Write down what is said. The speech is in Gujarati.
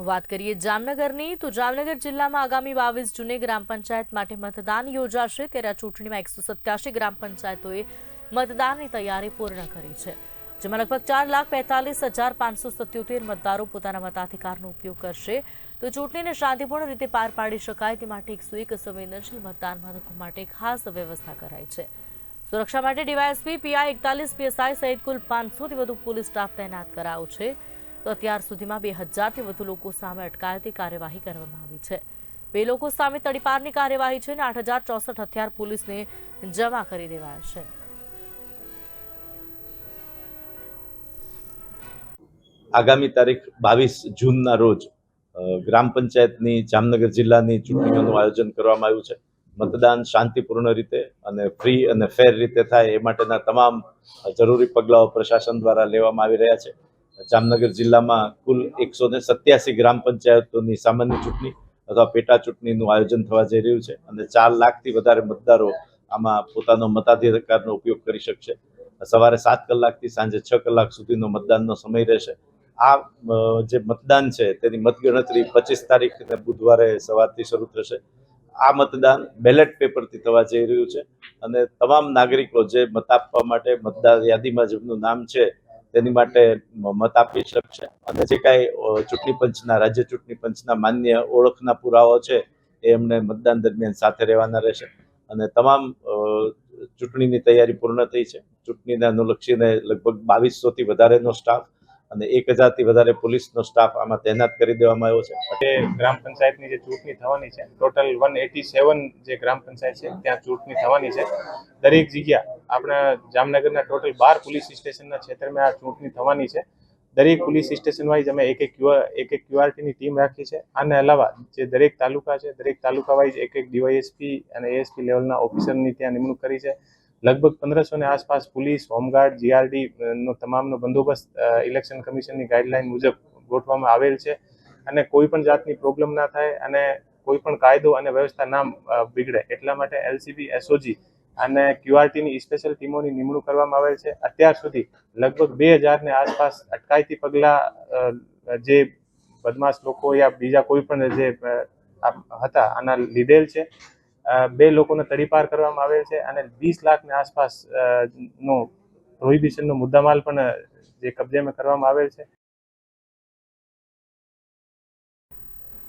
વાત કરીએ જામનગરની તો જામનગર જિલ્લામાં આગામી 22 જૂને ગ્રામ પંચાયત માટે મતદાન યોજાશે ત્યારે આ ચૂંટણીમાં 187 ગ્રામ પંચાયતોએ મતદાનની તૈયારી પૂર્ણ કરી છે જેમાં લગભગ 4,45,577 મતદારો પોતાના મતાધિકારનો ઉપયોગ કરશે તો ચૂંટણીને શાંતિપૂર્ણ રીતે પાર પાડી શકાય તે માટે 101 સંવેદનશીલ મતદાન મથકો માટે ખાસ વ્યવસ્થા કરાઈ છે। સુરક્ષા માટે ડીવાયએસપી પીઆઈ 41 પીએસઆઈ સહિત કુલ 500થી વધુ પોલીસ સ્ટાફ તૈનાત કરાયો છે તો અત્યાર સુધીમાં 2000થી વધુ લોકો સામે અટકાયતી કાર્યવાહી કરવામાં આવી છે। 2 લોકો સામે તડીપારની કાર્યવાહી છે અને 8064 હથિયાર પોલીસને જમા કરી દેવાયા છે। આગામી તારીખ 22 જૂનના રોજ ગ્રામ પંચાયતની જામનગર જિલ્લાની ચૂંટણીઓનું આયોજન કરવામાં આવ્યું છે। મતદાન શાંતિપૂર્ણ રીતે અને ફ્રી અને ફેર રીતે થાય એ માટેના તમામ જરૂરી પગલાઓ પ્રશાસન દ્વારા લેવામાં આવી રહ્યા છે। જામનગર જિલ્લામાં કુલ 187 ગ્રામ પંચાયતોની સામાન્ય ચૂંટણી અથવા પેટા ચૂંટણીનું આયોજન થવા જઈ રહ્યું છે અને 4 લાખથી વધારે મતદારો આમાં પોતાનો મતાધિકારનો ઉપયોગ કરી શકશે। સવારે 7 કલાકથી સાંજે 6 કલાક સુધીનો મતદાનનો સમય રહેશે। આ જે મતદાન છે તેની મતગણતરી 25 તારીખને બુધવારે સવારથી શરૂ થશે। આ મતદાન બેલેટ પેપરથી થવા જઈ રહ્યું છે અને તમામ નાગરિકો જે મત આપવા માટે મતદાર યાદીમાં જેમનું નામ છે તેની માટે મત આપી શકશે અને જે કાંઈ ચૂંટણી પંચના રાજ્ય ચૂંટણી પંચના માન્ય ઓળખના પુરાવાઓ છે એ એમને મતદાન દરમિયાન સાથે રહેવાના રહેશે અને તમામ ચૂંટણીની તૈયારી પૂર્ણ થઈ છે। ચૂંટણીને અનુલક્ષીને લગભગ 2200થી વધારેનો સ્ટાફ અને 1000થી વધારે પોલીસનો સ્ટાફ આમાં તૈનાત કરી દેવામાં આવ્યો છે। ગ્રામ પંચાયતની જે ચૂંટણી થવાની છે ટોટલ 187 જે ગ્રામ પંચાયત છે ત્યાં ચૂંટણી થવાની છે। દરેક જગ્યા આપણા જામનગરના ટોટલ 12 પોલીસ સ્ટેશનના ક્ષેત્રમાં આ ચૂંટણી થવાની છે। દરેક પોલીસ સ્ટેશન વાઇઝ અમે એક ક્યુઆરટીની ટીમ રાખી છે। આને અલાવા જે દરેક તાલુકા છે દરેક તાલુકા વાઇઝ એક ડીવાયએસપી અને એએસપી લેવલના ઓફિસરની ત્યાં નિમણૂક કરી છે। લગભગ 1500 આસપાસ પોલીસ હોમગાર્ડ જીઆરડી નો તમામનો બંદોબસ્ત ઇલેક્શન કમિશનની ગાઈડલાઈન મુજબ ગોઠવવામાં આવેલ છે અને કોઈ પણ જાતની પ્રોબ્લેમ ના થાય અને કોઈ પણ કાયદો અને વ્યવસ્થા ના બિગડે એટલા માટે એલસીબી એસઓજી અને ક્યુઆરટીની સ્પેશિયલ ટીમોની નિમણૂક કરવામાં આવેલ છે। અત્યાર સુધી લગભગ 2000 ની આસપાસ અટકાયતી પગલા જે બદમાશ લોકો યા બીજા કોઈ પણ જે હતા આના લીધેલ છે। 2 લોકોને તડીપાર કરવામાં આવેલ છે અને 20 લાખની આસપાસ નો પ્રોહિબિશનનો મુદ્દામાલ પણ જે કબજેમાં કરવામાં આવેલ છે।